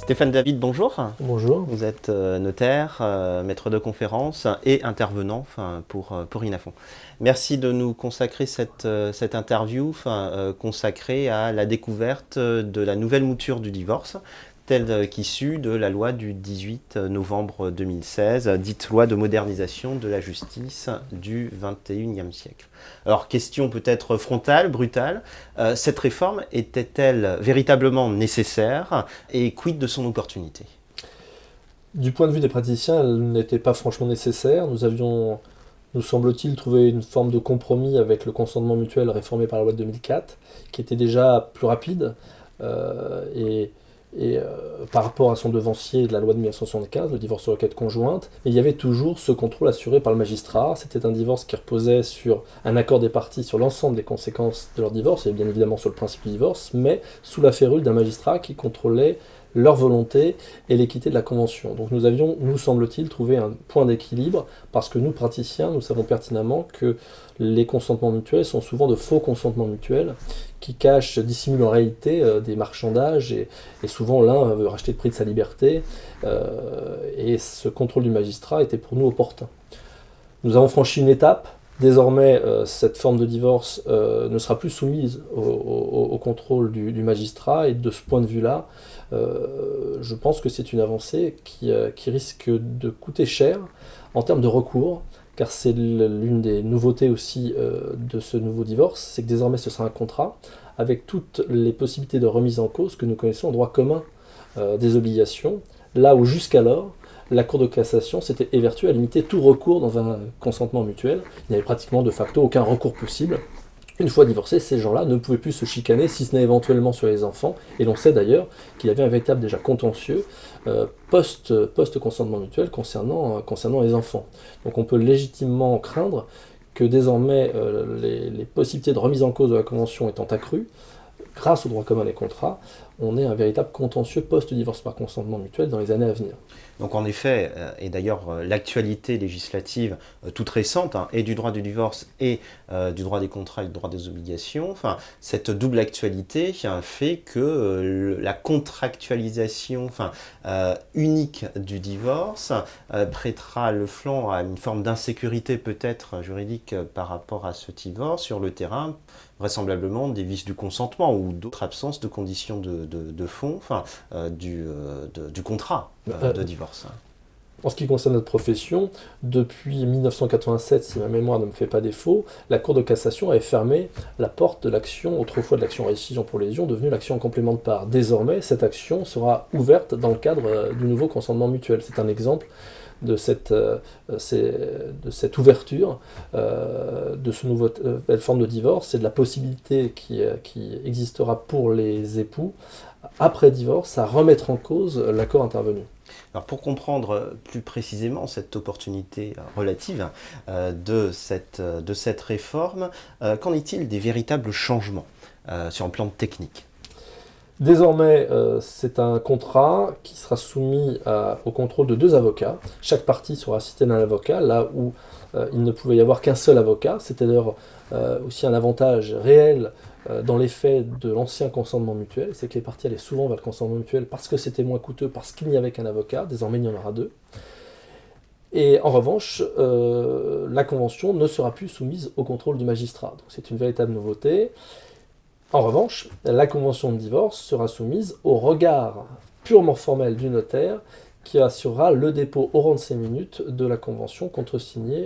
Stéphane David, bonjour. Bonjour. Vous êtes notaire, maître de conférence et intervenant pour Inafon. Merci de nous consacrer cette interview consacrée à la découverte de la nouvelle mouture du divorce, telle qu'issue de la loi du 18 novembre 2016, dite loi de modernisation de la justice du XXIe siècle. Alors, question peut-être frontale, brutale, cette réforme était-elle véritablement nécessaire et quid de son opportunité ? Du point de vue des praticiens, elle n'était pas franchement nécessaire. Nous avions, nous semble-t-il, trouvé une forme de compromis avec le consentement mutuel réformé par la loi de 2004, qui était déjà plus rapide par rapport à son devancier de la loi de 1975, le divorce sur requête conjointe. Mais il y avait toujours ce contrôle assuré par le magistrat. C'était un divorce qui reposait sur un accord des parties sur l'ensemble des conséquences de leur divorce, et bien évidemment sur le principe du divorce, mais sous la férule d'un magistrat qui contrôlait leur volonté et l'équité de la convention. Donc nous avions, nous semble-t-il, trouvé un point d'équilibre, parce que nous, praticiens, nous savons pertinemment que les consentements mutuels sont souvent de faux consentements mutuels, qui dissimulent en réalité des marchandages, et souvent l'un veut racheter le prix de sa liberté, et ce contrôle du magistrat était pour nous opportun. Nous avons franchi une étape. Désormais, cette forme de divorce ne sera plus soumise au contrôle du magistrat, et de ce point de vue-là, je pense que c'est une avancée qui risque de coûter cher en termes de recours, car c'est l'une des nouveautés aussi de ce nouveau divorce, c'est que désormais ce sera un contrat avec toutes les possibilités de remise en cause que nous connaissons en droit commun des obligations, là où jusqu'alors, la Cour de cassation s'était évertuée à limiter tout recours dans un consentement mutuel. Il n'y avait pratiquement de facto aucun recours possible. Une fois divorcés, ces gens-là ne pouvaient plus se chicaner, si ce n'est éventuellement sur les enfants. Et l'on sait d'ailleurs qu'il y avait un véritable déjà contentieux post-consentement mutuel concernant les enfants. Donc on peut légitimement craindre que désormais les possibilités de remise en cause de la Convention étant accrues, grâce au droit commun des contrats, on ait un véritable contentieux post-divorce par consentement mutuel dans les années à venir. Donc en effet, et d'ailleurs l'actualité législative toute récente, et du droit du divorce et du droit des contrats et du droit des obligations, cette double actualité fait que la contractualisation unique du divorce prêtera le flanc à une forme d'insécurité peut-être juridique par rapport à ce divorce sur le terrain, vraisemblablement des vices du consentement ou d'autres absences de conditions de fond du contrat de divorce. En ce qui concerne notre profession, depuis 1987, si ma mémoire ne me fait pas défaut, la Cour de cassation avait fermé la porte de l'action, autrefois de l'action récision pour lésion, devenue l'action en complément de part. Désormais, cette action sera ouverte dans le cadre du nouveau consentement mutuel. C'est un exemple de cette ouverture de ce nouvelle forme de divorce, et de la possibilité qui existera pour les époux, après divorce, à remettre en cause l'accord intervenu. Alors pour comprendre plus précisément cette opportunité relative de cette réforme, qu'en est-il des véritables changements sur un plan technique ? Désormais, c'est un contrat qui sera soumis au contrôle de 2 avocats. Chaque partie sera assistée d'un avocat, là où il ne pouvait y avoir qu'un seul avocat. C'était d'ailleurs aussi un avantage réel dans les faits de l'ancien consentement mutuel, c'est que les parties allaient souvent vers le consentement mutuel parce que c'était moins coûteux, parce qu'il n'y avait qu'un avocat. Désormais, il y en aura 2. Et en revanche, la convention ne sera plus soumise au contrôle du magistrat. Donc c'est une véritable nouveauté. En revanche, la convention de divorce sera soumise au regard purement formel du notaire, qui assurera le dépôt au rang de 5 minutes de la convention contresignée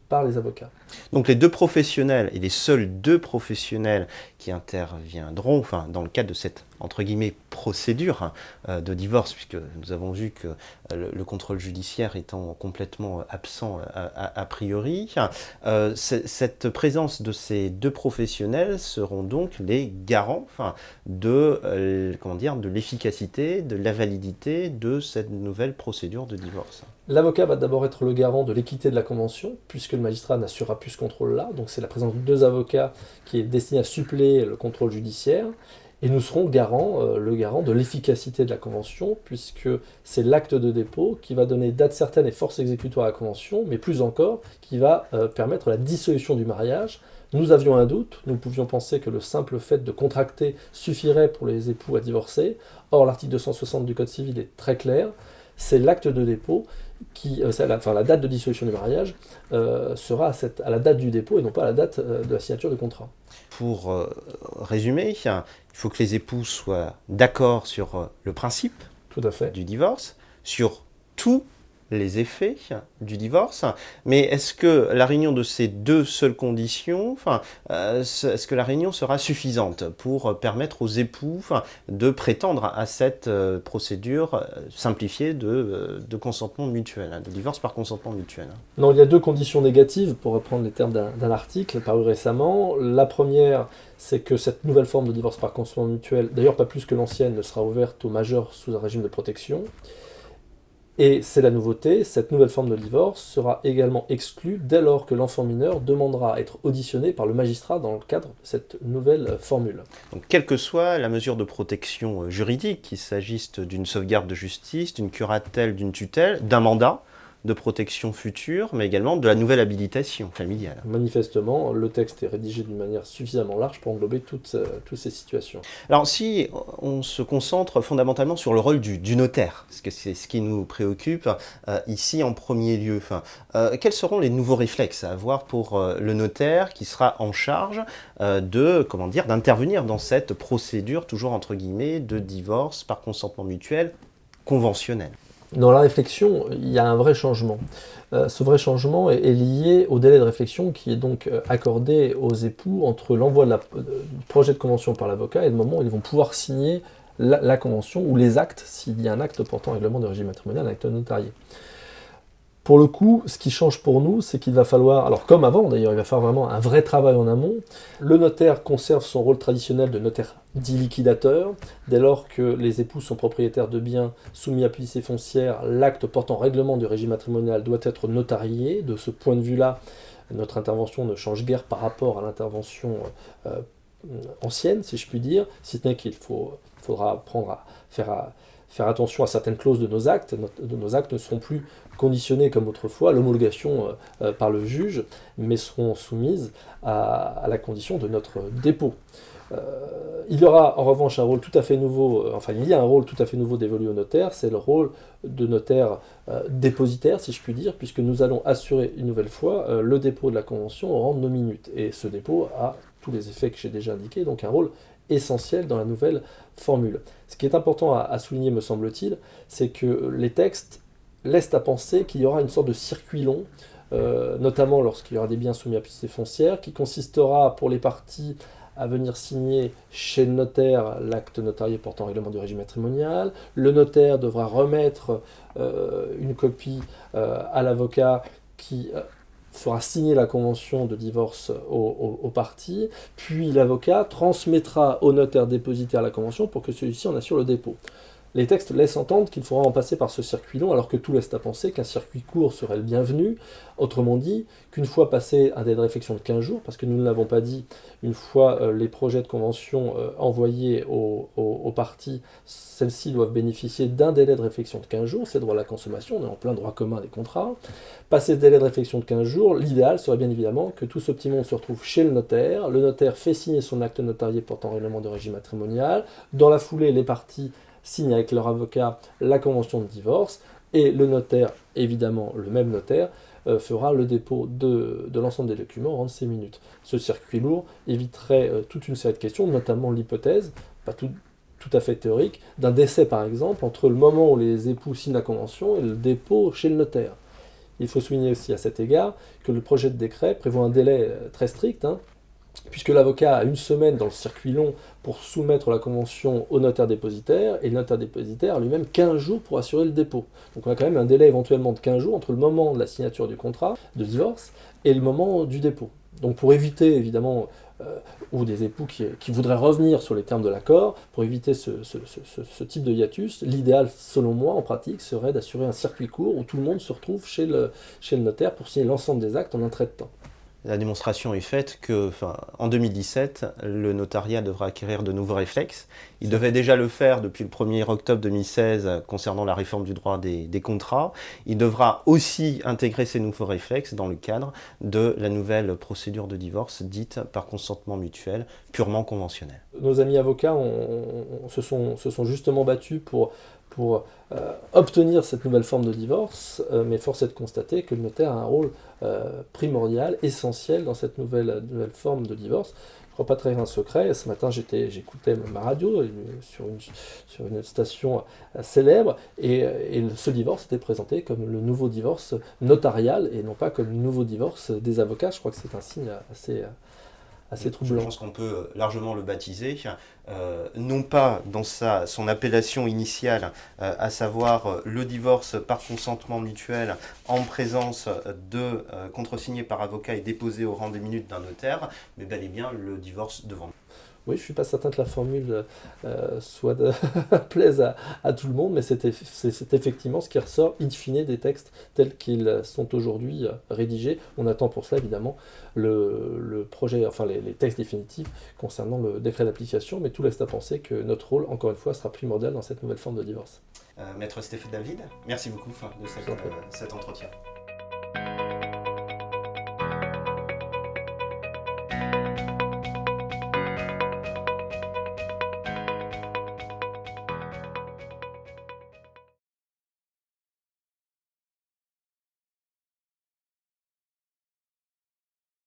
par les avocats. Donc les 2 professionnels, et les seuls 2 professionnels qui interviendront dans le cadre de cette entre guillemets procédure de divorce, puisque nous avons vu que le contrôle judiciaire étant complètement absent a priori, cette présence de ces 2 professionnels seront donc les garants de l'efficacité, de la validité de cette nouvelle procédure de divorce. L'avocat va d'abord être le garant de l'équité de la convention, puisque le magistrat n'assurera plus ce contrôle-là. Donc c'est la présence de 2 avocats qui est destinée à suppléer le contrôle judiciaire. Et nous serons le garant de l'efficacité de la convention, puisque c'est l'acte de dépôt qui va donner date certaine et force exécutoire à la convention, mais plus encore, qui va permettre la dissolution du mariage. Nous avions un doute, nous pouvions penser que le simple fait de contracter suffirait pour les époux à divorcer. Or, l'article 260 du Code civil est très clair, c'est l'acte de dépôt la date de dissolution du mariage sera à la date du dépôt et non pas à la date de la signature du contrat. Pour résumer, il faut que les époux soient d'accord sur le principe Tout à fait. du divorce, sur tous les effets du divorce, mais est-ce que la réunion de ces deux seules conditions, est-ce que la réunion sera suffisante pour permettre aux époux de prétendre à cette procédure simplifiée de consentement mutuel, de divorce par consentement mutuel? Non, il y a deux conditions négatives, pour reprendre les termes d'un article paru récemment. La première, c'est que cette nouvelle forme de divorce par consentement mutuel, d'ailleurs pas plus que l'ancienne, ne sera ouverte aux majeurs sous un régime de protection. Et c'est la nouveauté, cette nouvelle forme de divorce sera également exclue dès lors que l'enfant mineur demandera à être auditionné par le magistrat dans le cadre de cette nouvelle formule. Donc, quelle que soit la mesure de protection juridique, qu'il s'agisse d'une sauvegarde de justice, d'une curatelle, d'une tutelle, d'un mandat de protection future, mais également de la nouvelle habilitation familiale. Manifestement, le texte est rédigé d'une manière suffisamment large pour englober toutes ces situations. Alors, si on se concentre fondamentalement sur le rôle du notaire, parce que c'est ce qui nous préoccupe ici en premier lieu, quels seront les nouveaux réflexes à avoir pour le notaire qui sera en charge d'intervenir dans cette procédure, toujours entre guillemets, de divorce par consentement mutuel conventionnel? Dans la réflexion, il y a un vrai changement. Ce vrai changement est lié au délai de réflexion qui est donc accordé aux époux entre l'envoi du projet de convention par l'avocat et le moment où ils vont pouvoir signer la convention ou les actes, s'il y a un acte portant règlement de régime matrimonial, un acte notarié. Pour le coup, ce qui change pour nous, c'est qu'il va falloir, alors comme avant d'ailleurs, il va falloir vraiment un vrai travail en amont. Le notaire conserve son rôle traditionnel de notaire dit liquidateur. Dès lors que les époux sont propriétaires de biens soumis à publicité foncière, l'acte portant règlement du régime matrimonial doit être notarié. De ce point de vue-là, notre intervention ne change guère par rapport à l'intervention ancienne, si je puis dire, si ce n'est qu'il faudra apprendre à faire attention à certaines clauses de nos actes. Nos actes ne seront plus conditionnés comme autrefois à l'homologation par le juge, mais seront soumises à la condition de notre dépôt. Il y aura en revanche un rôle tout à fait nouveau, il y a un rôle tout à fait nouveau dévolu au notaire, c'est le rôle de notaire dépositaire, si je puis dire, puisque nous allons assurer une nouvelle fois le dépôt de la convention au rang de nos minutes. Et ce dépôt a tous les effets que j'ai déjà indiqués, donc un rôle essentiel dans la nouvelle formule. Ce qui est important à souligner, me semble-t-il, c'est que les textes laissent à penser qu'il y aura une sorte de circuit long, notamment lorsqu'il y aura des biens soumis à publicité foncière, qui consistera pour les parties à venir signer chez le notaire l'acte notarié portant règlement du régime matrimonial. Le notaire devra remettre une copie à l'avocat qui fera signer la convention de divorce aux parties, puis l'avocat transmettra au notaire dépositaire la convention pour que celui-ci en assure le dépôt. Les textes laissent entendre qu'il faudra en passer par ce circuit long, alors que tout laisse à penser qu'un circuit court serait le bienvenu. Autrement dit, qu'une fois passé un délai de réflexion de 15 jours, parce que nous ne l'avons pas dit, une fois les projets de convention envoyés aux parties, celles-ci doivent bénéficier d'un délai de réflexion de 15 jours, c'est droit à la consommation, on est en plein droit commun des contrats. Passé ce délai de réflexion de 15 jours, l'idéal serait bien évidemment que tout ce petit monde se retrouve chez le notaire fait signer son acte notarié portant règlement de régime matrimonial, dans la foulée les parties signent avec leur avocat la convention de divorce, et le notaire, évidemment le même notaire, fera le dépôt de l'ensemble des documents en 6 minutes. Ce circuit lourd éviterait toute une série de questions, notamment l'hypothèse, pas tout à fait théorique, d'un décès par exemple, entre le moment où les époux signent la convention et le dépôt chez le notaire. Il faut souligner aussi à cet égard que le projet de décret prévoit un délai très strict, puisque l'avocat a 1 semaine dans le circuit long pour soumettre la convention au notaire dépositaire, et le notaire dépositaire a lui-même 15 jours pour assurer le dépôt. Donc on a quand même un délai éventuellement de 15 jours entre le moment de la signature du contrat de divorce et le moment du dépôt. Donc pour éviter évidemment, ou des époux qui voudraient revenir sur les termes de l'accord, pour éviter ce type de hiatus, l'idéal selon moi en pratique serait d'assurer un circuit court où tout le monde se retrouve chez le notaire pour signer l'ensemble des actes en un trait de temps. La démonstration est faite que, en 2017, le notariat devra acquérir de nouveaux réflexes. Il devait déjà le faire depuis le 1er octobre 2016 concernant la réforme du droit des contrats. Il devra aussi intégrer ces nouveaux réflexes dans le cadre de la nouvelle procédure de divorce dite par consentement mutuel purement conventionnelle. Nos amis avocats se sont justement battus pour obtenir cette nouvelle forme de divorce, mais force est de constater que le notaire a un rôle primordial, essentiel dans cette nouvelle forme de divorce. Je ne crois pas trahir un secret. Ce matin, j'écoutais ma radio sur une station célèbre, et ce divorce était présenté comme le nouveau divorce notarial et non pas comme le nouveau divorce des avocats. Je crois que c'est un signe assez troublant. Je pense qu'on peut largement le baptiser, non pas dans son appellation initiale, à savoir le divorce par consentement mutuel en présence de contresigné par avocat et déposé au rang des minutes d'un notaire, mais bel et bien le divorce devant. Oui, je ne suis pas certain que la formule plaise à tout le monde, mais c'est effectivement ce qui ressort in fine des textes tels qu'ils sont aujourd'hui rédigés. On attend pour cela évidemment le projet, enfin les textes définitifs concernant le décret d'application, mais tout laisse à penser que notre rôle, encore une fois, sera primordial dans cette nouvelle forme de divorce. Maître Stéphane David, merci beaucoup de cet entretien.